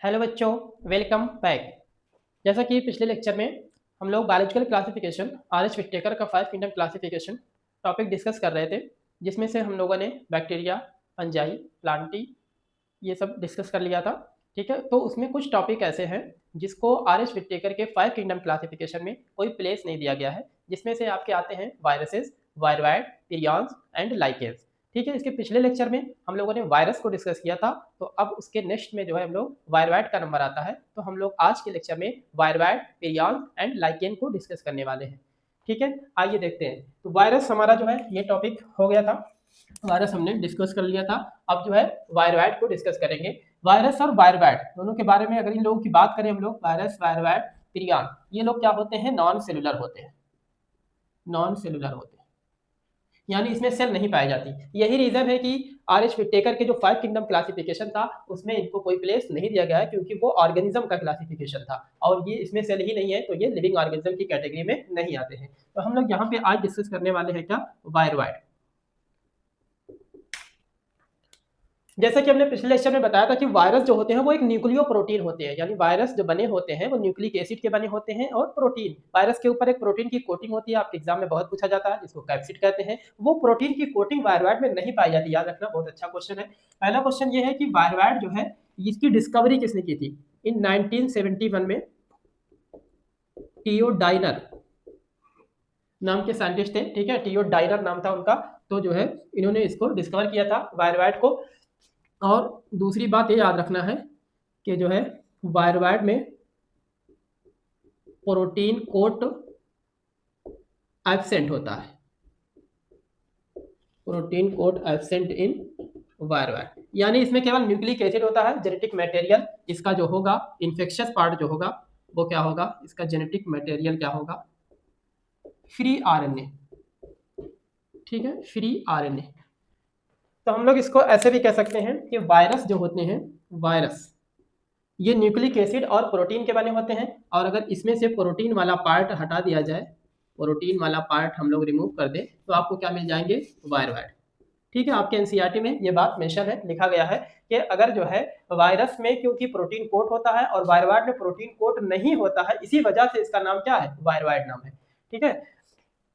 Hello बच्चों, welcome back. जैसा कि पिछले लेक्चर में हम लोग बायोलॉजिकल क्लासिफिकेशन आर.एच. विटेकर का 5 किंगडम क्लासिफिकेशन टॉपिक डिस्कस कर रहे थे, जिसमें से हम लोगों ने बैक्टीरिया, फंजाई, प्लांटी ये सब डिस्कस कर लिया था। ठीक है, तो उसमें कुछ टॉपिक ऐसे हैं जिसको आर.एच. विटेकर के 5 किंगडम क्लासिफिकेशन में कोई प्लेस नहीं दिया गया है, जिसमें से आपके आते हैं वायरसेस, वायरवाइड, पिरियॉन्स एंड लाइकेंस। ठीक है, इसके पिछले लेक्चर में हम लोगों ने वायरस को डिस्कस किया था, तो अब उसके नेक्स्ट में जो है हम लोग वायरवाइड का नंबर आता है, तो हम लोग आज के लेक्चर में वायरवाइड, पिरियॉन्स एंड लाइकेन को डिस्कस करने वाले हैं। ठीक है, आइए देखते हैं। तो वायरस हमारा जो है ये टॉपिक हो गया था, वायरस हमने डिस्कस कर लिया था। अब जो है वायरवाइड को डिस्कस करेंगे। वायरस और वायरवाइड दोनों के बारे में अगर इन लोगों की बात करें हम लोग, वायरस, वायरवाइड, पिरियॉन, ये लोग क्या होते हैं? नॉन सेलुलर होते हैं। नॉन सेलुलर होते हैं यानी इसमें सेल नहीं पाई जाती। यही रीजन है कि आर.एच. विटेकर के जो 5 किंगडम क्लासिफिकेशन था उसमें इनको कोई प्लेस नहीं दिया गया है, क्योंकि वो ऑर्गेनिज्म का क्लासिफिकेशन था और ये इसमें सेल ही नहीं है, तो ये लिविंग ऑर्गेनिज्म की कैटेगरी में नहीं आते हैं। तो हम लोग यहाँ पे आज डिस्कस करने वाले हैं क्या? वायरवाइड। जैसा कि हमने पिछले लेक्चर में बताया था कि वायरस जो होते हैं वो एक न्यूक्लियो प्रोटीन होते हैं, यानी वायरस जो बने होते हैं वो न्यूक्लिक एसिड के बने होते हैं और प्रोटीन, वायरस के ऊपर एक प्रोटीन की कोटिंग होती है, आपके एग्जाम में बहुत पूछा जाता है, जिसको कैप्सिड कहते हैं। वो प्रोटीन की कोटिंग वायरवाइड में नहीं पाई जाती, याद रखना, बहुत अच्छा क्वेश्चन है। पहला क्वेश्चन ये है कि वायरवाइड जो है इसकी डिस्कवरी किसने की थी? इन 1971 में टीओ डाइनर नाम के साइंटिस्ट थे। ठीक है, टीओ डाइनर नाम था उनका। तो जो है इन्होंने इसको डिस्कवर किया था वायरवाइड को। और दूसरी बात ये याद रखना है कि जो है वायरवाइड में प्रोटीन कोट एब्सेंट होता है, प्रोटीन कोट एब्सेंट इन वायरवाइड, यानी इसमें केवल न्यूक्लिक एसिड होता है। जेनेटिक मटेरियल इसका जो होगा, इन्फेक्शियस पार्ट जो होगा वो क्या होगा? इसका जेनेटिक मटेरियल क्या होगा? Free RNA. ठीक है, फ्री आरएनए। तो हम लोग इसको ऐसे भी कह सकते हैं कि वायरस जो होते हैं, वायरस ये न्यूक्लिक एसिड और प्रोटीन के बने होते हैं, और अगर इसमें से प्रोटीन वाला पार्ट हटा दिया जाए, प्रोटीन वाला पार्ट हम लोग रिमूव कर दें, तो आपको क्या मिल जाएंगे? वायरवाइड। ठीक है, आपके एनसीईआरटी में ये बात मेंशन है, लिखा गया है कि अगर जो है वायरस में क्योंकि प्रोटीन कोट होता है और वायरवाइड में प्रोटीन कोट नहीं होता है, इसी वजह से इसका नाम क्या है? वायरवाइड नाम है। ठीक है,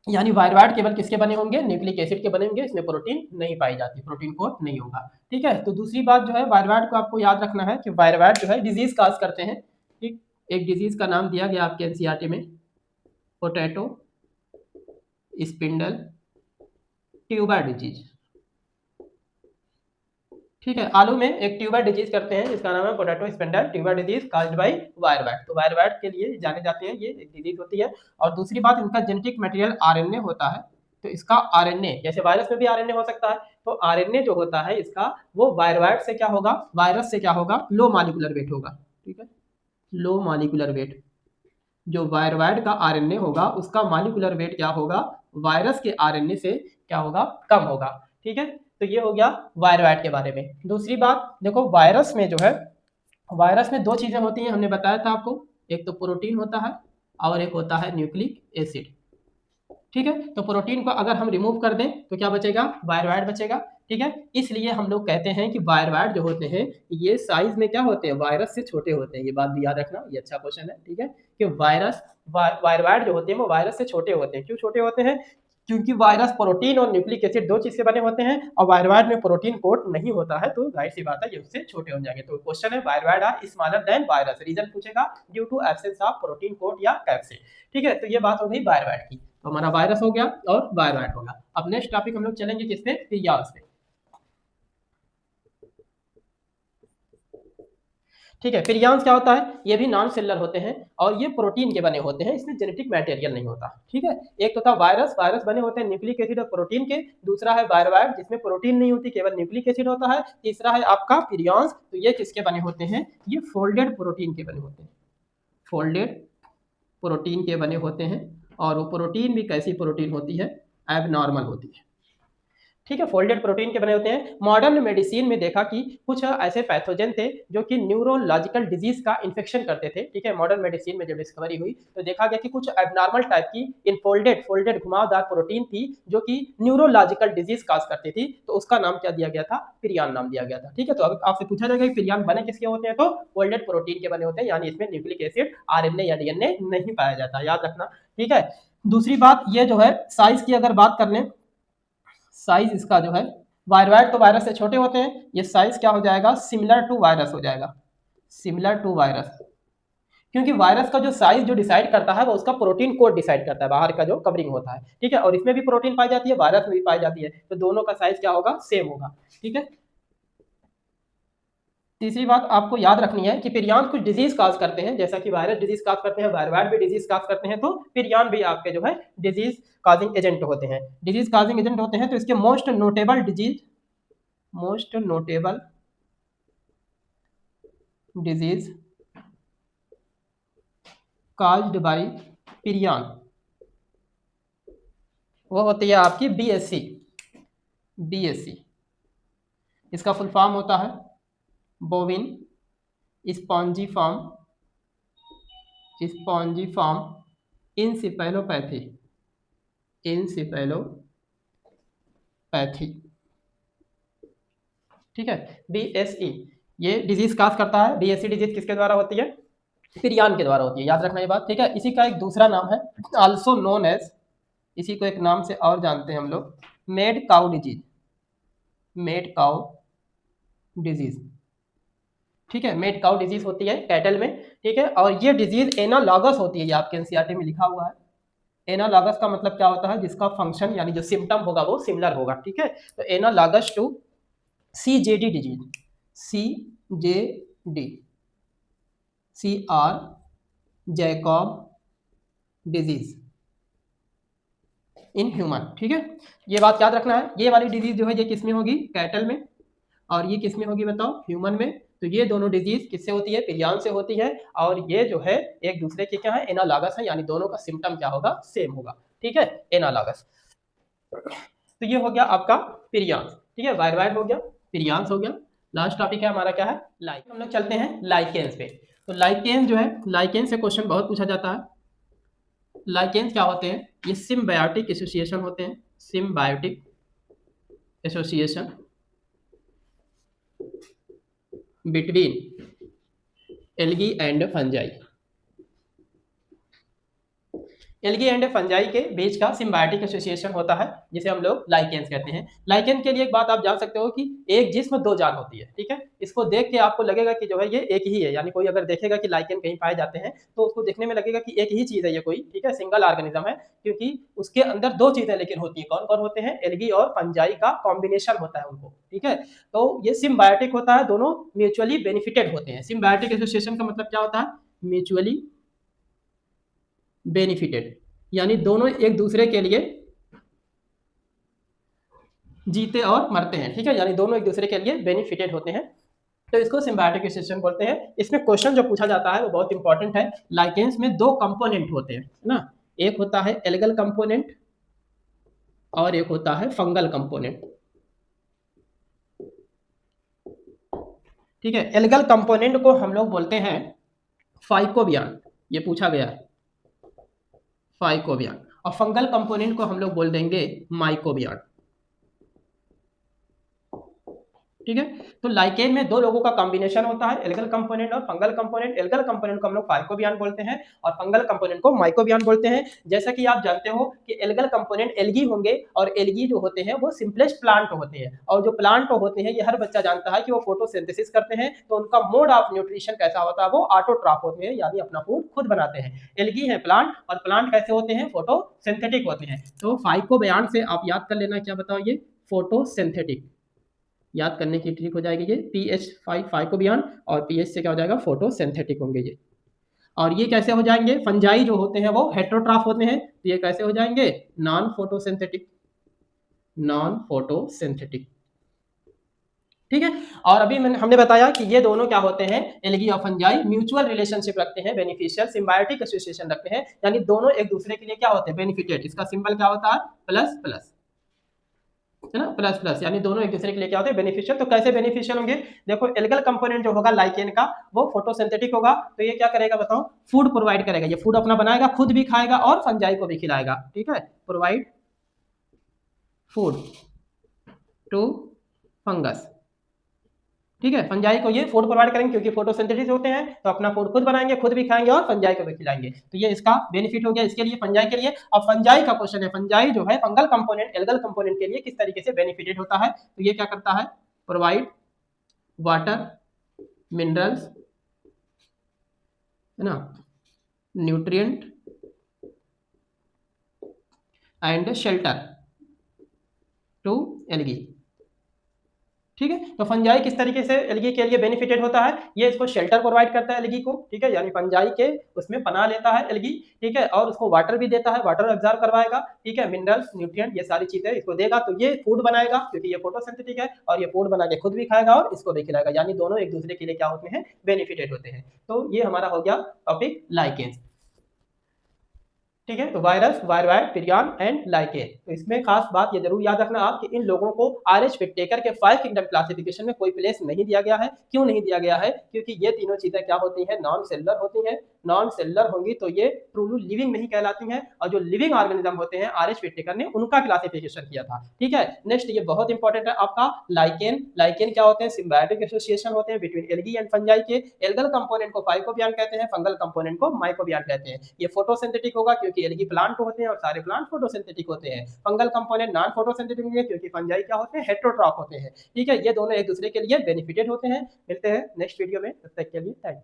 यानी वायरवाइड केवल किसके बने होंगे? न्यूक्लिक एसिड के बने होंगे, इसमें प्रोटीन नहीं पाई जाती, प्रोटीन कोट नहीं होगा। ठीक है, तो दूसरी बात जो है वायरवाइड को आपको याद रखना है कि वायरवाइड जो है डिजीज काज करते हैं। ठीक, एक डिजीज का नाम दिया गया आपके एनसीईआरटी में, पोटैटो स्पिंडल ट्यूबर डिजीज। ठीक है, आलू में एक ट्यूबर डिजीज करते हैं जिसका नाम है potato spindle tuber disease caused by viroid. तो वायरवाइड के लिए जाने जाते हैं, ये एक डिजीज होती है। और दूसरी बात, इनका जेनेटिक मटेरियल आरएनए होता है। तो इसका आरएनए, जैसे वायरस में भी आरएनए हो सकता है, तो आरएनए जो होता है इसका, वो वायरवाइड से क्या होगा? वायरस से क्या होगा? लो मॉलिक्यूलर वेट होगा। ठीक है, लो मॉलिक्यूलर वेट। जो वायरवाइड का आरएनए होगा उसका मॉलिक्यूलर वेट क्या होगा? वायरस के आरएनए से क्या होगा? कम होगा। ठीक है, तो ये हो गया वायरवाइड के बारे में। दूसरी बात देखो, वायरस में जो है, वायरस में दो चीजें होती हैं, हमने बताया था आपको, एक तो प्रोटीन होता है और एक होता है न्यूक्लिक एसिड। ठीक है, तो प्रोटीन को अगर हम रिमूव कर दें तो क्या बचेगा? वायरवाइड बचेगा। ठीक है, इसलिए हम लोग कहते हैं कि वायरवाइड जो होते हैं ये साइज में क्या होते हैं? वायरस से छोटे होते हैं। ये बात भी याद रखना, ये अच्छा क्वेश्चन है। ठीक है, कि वायरस, वायरवाइड जो होते हैं वो वायरस से छोटे होते हैं। क्यों छोटे होते हैं? क्योंकि वायरस प्रोटीन और न्यूक्लिक एसिड दो चीज से बने होते हैं, और वायरवाइड में प्रोटीन कोट नहीं होता है, तो जाहिर सी बात है ये उससे छोटे हो जाएंगे। तो क्वेश्चन है viroid are smaller than virus, reason पूछेगा due to absence of protein coat या कैप्सिड। ठीक है, तो ये बात हो गई वायरवाइड की। तो हमारा वायरस हो गया और वायरवाइड होगा। अब नेक्स्ट टॉपिक हम लोग चलेंगे किस पे? पिरियॉन्स पे। ठीक है, पिरियॉन्स क्या होता है? ये भी नॉन सेलुलर होते हैं और ये प्रोटीन के बने होते हैं, इसमें जेनेटिक मटेरियल नहीं होता। ठीक है, एक तो था वायरस, वायरस बने होते हैं न्यूक्लिक एसिड और प्रोटीन के। दूसरा है वायरवाइड जिसमें प्रोटीन नहीं होती, केवल न्यूक्लिक एसिड होता है। तीसरा है आपका पिरियॉन्स, तो ये किसके बने होते हैं? ये फोल्डेड प्रोटीन के बने होते हैं, फोल्डेड प्रोटीन के बने होते हैं। और वो प्रोटीन भी कैसी प्रोटीन होती है? एबनॉर्मल होती है। ठीक है, फोल्डेड प्रोटीन के बने होते हैं। मॉडर्न मेडिसिन में देखा कि कुछ ऐसे पैथोजन थे जो कि न्यूरोलॉजिकल डिजीज का इन्फेक्शन करते थे। ठीक है, मॉडर्न मेडिसिन में जब डिस्कवरी हुई तो देखा गया कि कुछ एबनॉर्मल टाइप की इनफोल्डेड फोल्डेड घुमावदार प्रोटीन थी जो कि न्यूरोलॉजिकल डिजीज काज करती थी, तो उसका नाम क्या दिया गया था, पिरियान नाम दिया गया था। ठीक है, तो अगर आपसे पूछा जाएगा कि पिरियान बने किसके होते हैं, तो फोल्डेड प्रोटीन के बने होते हैं, यानी इसमें न्यूक्लिक एसिड, आरएनए या डीएनए नहीं पाया जाता, याद रखना। ठीक है, दूसरी बात ये जो है साइज की अगर बात कर लें, साइज इसका जो है वायरस तो वायरस से छोटे होते हैं, ये साइज क्या हो जाएगा, सिमिलर टू वायरस हो जाएगा, सिमिलर टू वायरस। क्योंकि वायरस का जो साइज जो डिसाइड करता है वो उसका प्रोटीन कोड डिसाइड करता है, बाहर का जो कवरिंग होता है। ठीक है, और इसमें भी प्रोटीन पाई जाती है, वायरस में भी पाई जाती है, तो दोनों का साइज क्या होगा, सेम होगा। ठीक है, तीसरी बात आपको याद रखनी है कि पिरियान कुछ डिजीज काज करते हैं, जैसा कि वायरस डिजीज काज करते हैं, वायरवाइड भी डिजीज काज करते हैं, तो पिरियान भी आपके जो है डिजीज काजिंग एजेंट होते हैं, डिजीज काजिंग एजेंट होते हैं। तो इसके most notable disease, most notable disease caused by prion वो होती है आपकी बीएससी, बीएससी इसका फुल फॉर्म होता है bovine spongiform, spongiform encephalopathy, encephalopathy. ठीक है, बीएसई ये डिजीज काज करता है। बीएसई डिजीज किसके द्वारा होती है, पिरियान के द्वारा होती है, याद रखना ये बात। ठीक है, इसी का एक दूसरा नाम है आल्सो नोन एज, इसी को एक नाम से और जानते हैं हम लोग, made cow disease, made cow disease. ठीक है, मेड काउ डिजीज होती है कैटल में। ठीक है, और ये डिजीज एनालॉगस होती है, ये आपके एनसीईआरटी में लिखा हुआ है। एनालॉगस का मतलब क्या होता है, जिसका फंक्शन यानी जो सिम्टम होगा वो सिमिलर होगा। ठीक है, तो analogous to CJD disease, CJD, CR Jakob disease in human. ठीक है, ये बात याद रखना है, ये वाली डिजीज जो है ये किसमें होगी, कैटल में, और ये किसमें होगी बताओ, ह्यूमन में। तो ये दोनों डिजीज किससे होती है, पिरियान से होती है, और ये जो है एक दूसरे के क्या है, एनालॉगस है, यानी दोनों का सिम्टम क्या होगा, सेम होगा। ठीक है, एनालॉगस। तो ये हो गया आपका पिरियान। ठीक है, वायरवाइड हो गया, पिरियान्स हो गया। लास्ट टॉपिक है हमारा क्या है, लाइक। हम लोग चलते हैं लाइकेंस पे। तो लाइकेंस जो है, लाइकेंस से क्वेश्चन बहुत पूछा जाता है। लाइकेंस क्या होते हैं, ये सिम्बायोटिक एसोसिएशन होते हैं, symbiotic association between algae and fungi, algae and fungi के बीच का सिम्बायोटिक एसोसिएशन होता है, जिसे हम लोग लाइकेंस कहते हैं। लाइकेन के लिए एक बात आप जान सकते हो कि एक जिस्म दो जान होती है। ठीक है, इसको देख के आपको लगेगा कि जो है ये एक ही है, यानी कोई अगर देखेगा कि लाइकेन कहीं पाए जाते हैं तो उसको देखने में लगेगा कि एक ही चीज है ये कोई। ठीक है, सिंगल ऑर्गेनिज्म है, क्योंकि उसके अंदर दो चीजें लेकिन होती है। कौन कौन होते हैं, एल्गी और फंजाई का कॉम्बिनेशन होता है उनको। ठीक है, तो ये सिम्बायोटिक होता है, दोनों म्यूचुअली बेनिफिटेड होते हैं। सिम्बायोटिक एसोसिएशन का मतलब क्या होता है, म्यूचुअली बेनिफिटेड, यानी दोनों एक दूसरे के लिए जीते और मरते हैं। ठीक है, यानी दोनों एक दूसरे के लिए बेनिफिटेड होते हैं, तो इसको सिम्बायोटिक एसोसिएशन बोलते हैं। इसमें क्वेश्चन जो पूछा जाता है वो बहुत इंपॉर्टेंट है। लाइकेंस में दो कंपोनेंट होते हैं ना, एक होता है एल्गल कंपोनेंट और एक होता है फंगल कंपोनेंट। ठीक है, एल्गल कंपोनेंट को हम लोग बोलते हैं फाइकोबियान, ये पूछा गया है, फाइकोबियान, और फंगल कंपोनेंट को हम लोग बोल देंगे माइकोबियान। ठीक है, तो लाइकेन में दो लोगों का कॉम्बिनेशन होता है, एल्गल कंपोनेंट और फंगल कंपोनेंट। एल्गल कंपोनेंट को हम लोग फाइकोबियान बोलते हैं और फंगल कंपोनेंट को माइकोबियान बोलते हैं। जैसा कि आप जानते हो कि एल्गल कंपोनेंट एल्गी होंगे, और एल्गी जो होते हैं वो सिंपलेस्ट प्लांट होते हैं, और जो प्लांट होते हैं ये हर बच्चा जानता है कि वो फोटोसिंथेसिस करते हैं, तो उनका मोड ऑफ न्यूट्रिशन कैसा होता है, वो ऑटोट्रॉफ होते हैं, यानी अपना फूड खुद बनाते हैं। एल्गी है प्लांट, और प्लांट कैसे होते हैं, फोटोसिंथेटिक होते हैं। तो फाइकोबियान से आप याद कर लेना, क्या बताओ ये, फोटोसिंथेटिक, याद करने की ट्रिक हो जाएगी ये, PH5 फाइकोबियान, और PH से क्या हो जाएगा, फोटोसिंथेटिक होंगे ये। और ये कैसे हो जाएंगे, फंजाई जो होते हैं वो हेटेरोट्रॉफ होते हैं, तो ये कैसे हो जाएंगे, नॉन फोटोसिंथेटिक, नॉन फोटोसिंथेटिक। ठीक है, और अभी हमने बताया कि ये दोनों क्या होते हैं, एल्गी और फंजाई म्यूचुअल रिलेशनशिप रखते हैं, बेनिफिशियल सिम्बायोटिक एसोसिएशन रखते हैं, यानी दोनों एक दूसरे के लिए क्या होते हैं, बेनिफिटेड। इसका सिंबल क्या होता है, प्लस प्लस। है ना, प्लस प्लस, यानी दोनों एक दूसरे के लिए क्या होते हैं, बेनिफिशियल। तो कैसे बेनिफिशियल होंगे, देखो एल्गल कंपोनेंट जो होगा लाइकेन का वो फोटोसिंथेटिक होगा, तो ये क्या करेगा बताओ, फूड प्रोवाइड करेगा, ये फूड अपना बनाएगा, खुद भी खाएगा और फंजाई को भी खिलाएगा, ठीक है, प्रोवाइड फूड टू फंगस, ठीक है, फंजाई को ये फूड प्रोवाइड करेंगे क्योंकि फोटोसिंथेसिस होते हैं, तो अपना फूड खुद बनाएंगे, खुद भी खाएंगे और फंजाई को भी खिलाएंगे, तो ये इसका बेनिफिट हो गया इसके लिए, फंजाई के लिए। अब फंजाई का क्वेश्चन है, फंजाई जो है फंगल कंपोनेंट एल्गल कंपोनेंट के लिए किस तरीके से बेनिफिटेड होता है, तो ये क्या करता है, प्रोवाइड वाटर, मिनरल्स, है ना, nutrient and shelter to algae, ठीक है। तो फंजाई किस तरीके से एल्गी के लिए बेनिफिटेड होता है, ये इसको शेल्टर प्रोवाइड करता है एल्गी को, ठीक है, यानी फंजाई के उसमें पनाह लेता है एल्गी, ठीक है, और उसको वाटर भी देता है, वाटर एब्जॉर्ब करवाएगा, ठीक है, मिनरल्स, न्यूट्रिएंट, ये सारी चीजें इसको देगा, तो ये फूड बनाएगा क्योंकि ये फोटोसिंथेटिक है, और ये फूड बना के खुद भी खाएगा और इसको भी खिलाएगा, यानी दोनों एक दूसरे के लिए क्या होते हैं, बेनिफिटेड होते हैं। तो ये हमारा हो गया टॉपिक लाइकेंस, ठीक है। तो वायरस, वायरवैट, पिरियन एंड लाइकेन, तो इसमें खास बात ये जरूर याद रखना आप कि इन लोगों को आरएच विटेकर के 5 किंगडम क्लासिफिकेशन में कोई प्लेस नहीं दिया गया है। क्यों नहीं दिया गया है, क्योंकि ये तीनों चीजें क्या होती हैं, नॉन सेलुलर होती हैं, नॉन सेलुलर होंगी तो ये ट्रूली लिविंग नहीं कहलाती हैं, और जो लिविंग ऑर्गेनिज्म होते हैं आरएच विटेकर ने उनका क्लासिफिकेशन किया था, ठीक है। नेक्स्ट ये बहुत इंपॉर्टेंट है आपका लाइकेन, लाइकेन क्या होते हैं, सिम्बायोटिक एसोसिएशन होते हैं बिटवीन एल्गी एंड फंजाई के, एल्गल कंपोनेंट को फाइकोबियन कहते हैं, फंगल कंपोनेंट को माइकोबियन कहते हैं। ये फोटोसिंथेटिक होगा क्योंकि एल्गी प्लांट होते हैं और सारे प्लांट फोटोसिंथेटिक होते हैं, फंगल कंपोनेंट नॉन फोटोसिंथेटिक होंगे क्योंकि फंजाई क्या होते हैं, हेटेरोट्रॉफ होते हैं, ठीक है। ये दोनों एक दूसरे के लिए बेनिफिटेड होते हैं। मिलते हैं नेक्स्ट वीडियो में, तब तक के लिए थैंक यू।